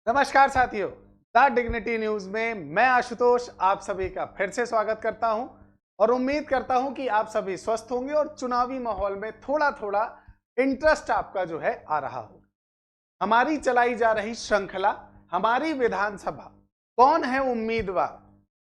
नमस्कार साथियों, the dignity news में मैं आशुतोष आप सभी का फिर से स्वागत करता हूं और उम्मीद करता हूं कि आप सभी स्वस्थ होंगे और चुनावी माहौल में थोड़ा थोड़ा इंटरेस्ट आपका जो है आ रहा हो। हमारी चलाई जा रही श्रृंखला हमारी विधानसभा कौन है उम्मीदवार,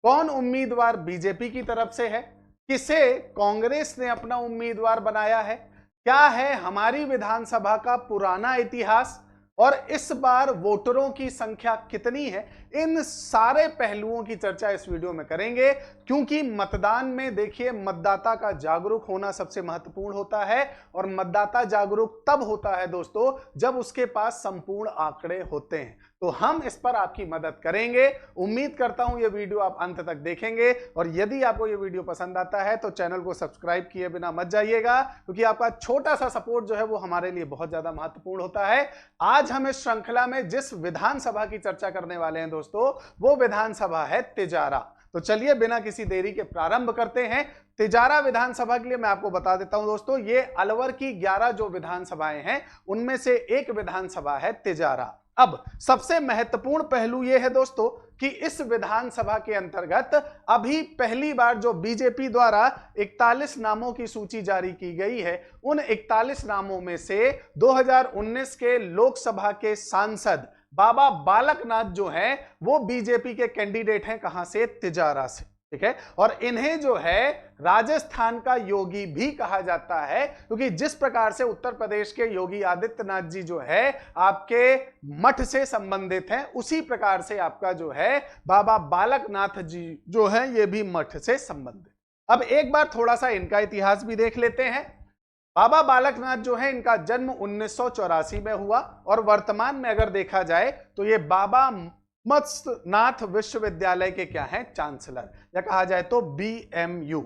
कौन उम्मीदवार बीजेपी की तरफ से है, किसे कांग्रेस ने अपना उम्मीदवार बनाया है, क्या है हमारी विधानसभा का पुराना इतिहास और इस बार वोटरों की संख्या कितनी है, इन सारे पहलुओं की चर्चा इस वीडियो में करेंगे। क्योंकि मतदान में देखिए मतदाता का जागरूक होना सबसे महत्वपूर्ण होता है और मतदाता जागरूक तब होता है दोस्तों जब उसके पास संपूर्ण आंकड़े होते हैं। तो हम इस पर आपकी मदद करेंगे। उम्मीद करता हूं ये वीडियो आप अंत तक देखेंगे और यदि आपको ये वीडियो पसंद आता है तो चैनल को सब्सक्राइब किए बिना मत जाइएगा, क्योंकि आपका छोटा सा सपोर्ट जो है वो हमारे लिए बहुत ज्यादा महत्वपूर्ण होता है। आज हम इस श्रृंखला में जिस विधानसभा की चर्चा करने वाले हैं दोस्तों, वो विधानसभा है तिजारा। तो चलिए बिना किसी देरी के प्रारंभ करते हैं। तिजारा विधानसभा के लिए मैं आपको बता देता हूं दोस्तों, ये अलवर की 11 जो विधानसभाएं हैं उनमें से एक विधानसभा है तिजारा। अब सबसे महत्वपूर्ण पहलू यह है दोस्तों कि इस विधानसभा के अंतर्गत अभी पहली बार जो बीजेपी द्वारा 41 नामों की सूची जारी की गई है, उन 41 नामों में से 2019 के लोकसभा के सांसद बाबा बालकनाथ जो हैं वो बीजेपी के कैंडिडेट हैं। कहां से? तिजारा से। ठीक है, और इन्हें जो है राजस्थान का योगी भी कहा जाता है, क्योंकि जिस प्रकार से उत्तर प्रदेश के योगी आदित्यनाथ जी जो है आपके मठ से संबंधित हैं, उसी प्रकार से आपका जो है बाबा बालकनाथ जी जो है ये भी मठ से संबंधित। अब एक बार थोड़ा सा इनका इतिहास भी देख लेते हैं। बाबा बालकनाथ जो है इनका जन्म 1984 में हुआ और वर्तमान में अगर देखा जाए तो ये बाबा मत्स्यनाथ विश्वविद्यालय के क्या हैं? चांसलर, या कहा जाए तो बीएमयू।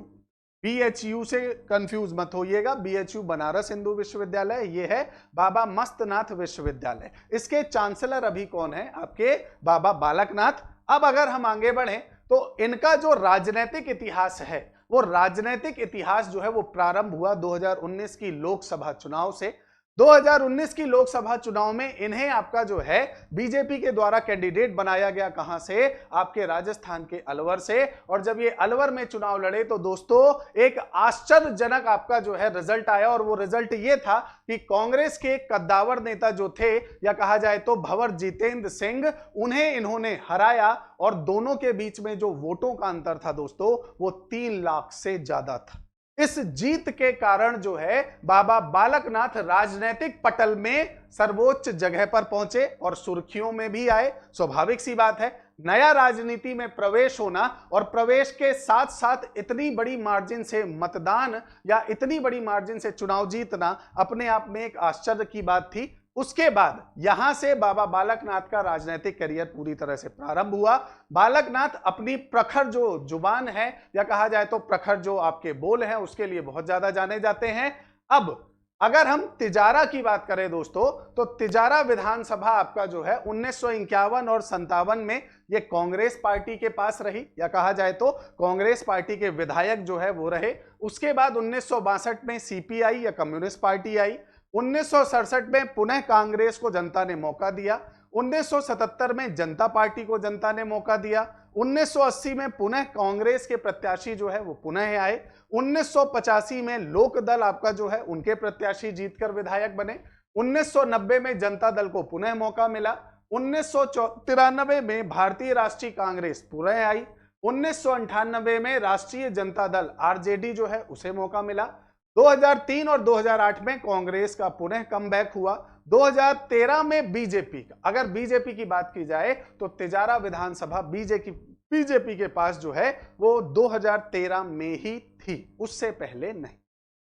बीएचयू से कंफ्यूज मत होइएगा, बीएचयू बनारस हिंदू विश्वविद्यालय, ये है बाबा मत्स्यनाथ विश्वविद्यालय। इसके चांसलर अभी कौन है? आपके बाबा बालकनाथ। अब अगर हम आगे बढ़े तो इनका जो राजनीतिक इतिहास है, वो राजनीतिक इतिहास जो है वो प्रारंभ हुआ 2019 की लोकसभा चुनाव से। 2019 की लोकसभा चुनाव में इन्हें आपका जो है बीजेपी के द्वारा कैंडिडेट बनाया गया। कहां से? आपके राजस्थान के अलवर से। और जब ये अलवर में चुनाव लड़े तो दोस्तों एक आश्चर्यजनक आपका जो है रिजल्ट आया, और वो रिजल्ट ये था कि कांग्रेस के कद्दावर नेता जो थे, या कहा जाए तो भंवर जितेंद्र सिंह, उन्हें इन्होंने हराया और दोनों के बीच में जो वोटों का अंतर था दोस्तों वो 3 लाख से ज्यादा था। इस जीत के कारण जो है बाबा बालकनाथ राजनीतिक पटल में सर्वोच्च जगह पर पहुंचे और सुर्खियों में भी आए। स्वाभाविक सी बात है, नया राजनीति में प्रवेश होना और प्रवेश के साथ साथ इतनी बड़ी मार्जिन से मतदान या इतनी बड़ी मार्जिन से चुनाव जीतना अपने आप में एक आश्चर्य की बात थी। उसके बाद यहां से बाबा बालकनाथ का राजनीतिक करियर पूरी तरह से प्रारंभ हुआ। बालकनाथ अपनी प्रखर जो जुबान है, या कहा जाए तो प्रखर जो आपके बोल हैं, उसके लिए बहुत ज्यादा जाने जाते हैं। अब अगर हम तिजारा की बात करें दोस्तों, तो तिजारा विधानसभा आपका जो है 1951 और 57 में ये कांग्रेस पार्टी के पास रही, या कहा जाए तो कांग्रेस पार्टी के विधायक जो है वो रहे। उसके बाद 1962 में सीपीआई या कम्युनिस्ट पार्टी आई। 1967 में पुनः कांग्रेस को जनता ने मौका दिया। 1977 में जनता पार्टी को जनता ने मौका दिया। 1980 में पुनः कांग्रेस के प्रत्याशी जो है वो पुनः आए। 1985 में लोक दल आपका जो है उनके प्रत्याशी जीतकर विधायक बने। 1990 में जनता दल को पुनः मौका मिला। 1993 में भारतीय राष्ट्रीय कांग्रेस पुनः आई। 1998 में राष्ट्रीय जनता दल आरजेडी जो है उसे मौका मिला। 2003 और 2008 में कांग्रेस का पुनः कमबैक हुआ। 2013 में बीजेपी का, अगर बीजेपी की बात की जाए तो तिजारा विधानसभा बीजेपी के पास जो है वो 2013 में ही थी, उससे पहले नहीं।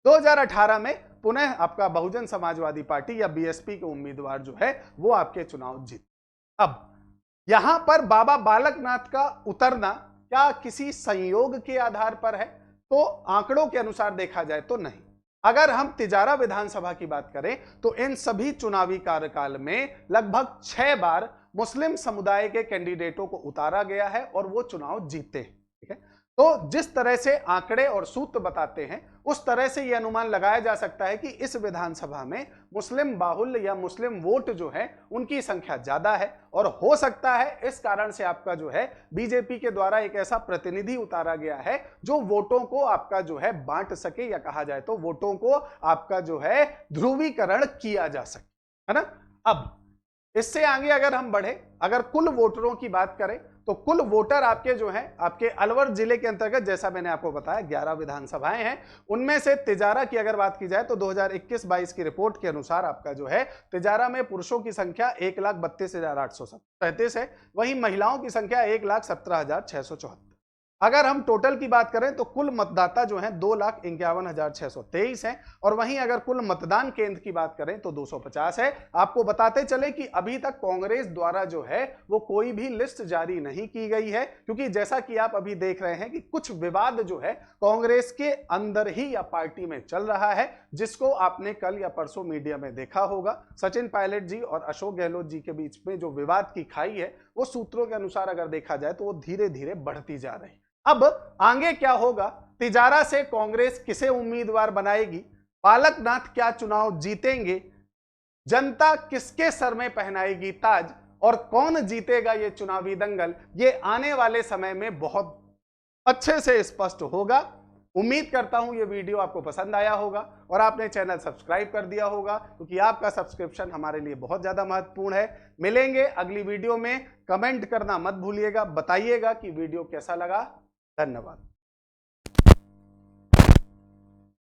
2018 में पुनः आपका बहुजन समाजवादी पार्टी या बीएसपी के उम्मीदवार जो है वो आपके चुनाव जीते। अब यहां पर बाबा बालकनाथ का उतरना क्या किसी संयोग के आधार पर है? तो आंकड़ों के अनुसार देखा जाए तो नहीं। अगर हम तिजारा विधानसभा की बात करें तो इन सभी चुनावी कार्यकाल में लगभग 6 बार मुस्लिम समुदाय के कैंडिडेटों को उतारा गया है और वो चुनाव जीते हैं। ठीक है, तो जिस तरह से आंकड़े और सूत्र बताते हैं उस तरह से यह अनुमान लगाया जा सकता है कि इस विधानसभा में मुस्लिम बाहुल्य या मुस्लिम वोट जो है उनकी संख्या ज्यादा है, और हो सकता है इस कारण से आपका जो है बीजेपी के द्वारा एक ऐसा प्रतिनिधि उतारा गया है जो वोटों को आपका जो है बांट सके, या कहा जाए तो वोटों को आपका जो है ध्रुवीकरण किया जा सके, है ना। अब इससे आगे अगर हम बढ़े, अगर कुल वोटरों की बात करें तो कुल वोटर आपके जो हैं आपके अलवर जिले के अंतर्गत, जैसा मैंने आपको बताया 11 विधानसभाएं हैं, उनमें से तिजारा की अगर बात की जाए तो 2021-22 की रिपोर्ट के अनुसार आपका जो है तिजारा में पुरुषों की संख्या 1,32,837 है, वहीं महिलाओं की संख्या 1,17,674। अगर हम टोटल की बात करें तो कुल मतदाता जो हैं 2,51,623 हैं, और वहीं अगर कुल मतदान केंद्र की बात करें तो 250 है। आपको बताते चले कि अभी तक कांग्रेस द्वारा जो है वो कोई भी लिस्ट जारी नहीं की गई है, क्योंकि जैसा कि आप अभी देख रहे हैं कि कुछ विवाद जो है कांग्रेस के अंदर ही या पार्टी में चल रहा है, जिसको आपने कल या परसों मीडिया में देखा होगा। सचिन पायलट जी और अशोक गहलोत जी के बीच में जो विवाद की खाई है वो सूत्रों के अनुसार अगर देखा जाए तो वो धीरे धीरे बढ़ती जा रही। अब आगे क्या होगा, तिजारा से कांग्रेस किसे उम्मीदवार बनाएगी, बालकनाथ क्या चुनाव जीतेंगे, जनता किसके सर में पहनाएगी ताज, और कौन जीतेगा ये चुनावी दंगल, ये आने वाले समय में बहुत अच्छे से स्पष्ट होगा। उम्मीद करता हूं ये वीडियो आपको पसंद आया होगा और आपने चैनल सब्सक्राइब कर दिया होगा, क्योंकि आपका सब्सक्रिप्शन हमारे लिए बहुत ज्यादा महत्वपूर्ण है। मिलेंगे अगली वीडियो में, कमेंट करना मत भूलिएगा, बताइएगा कि वीडियो कैसा लगा। धन्यवाद।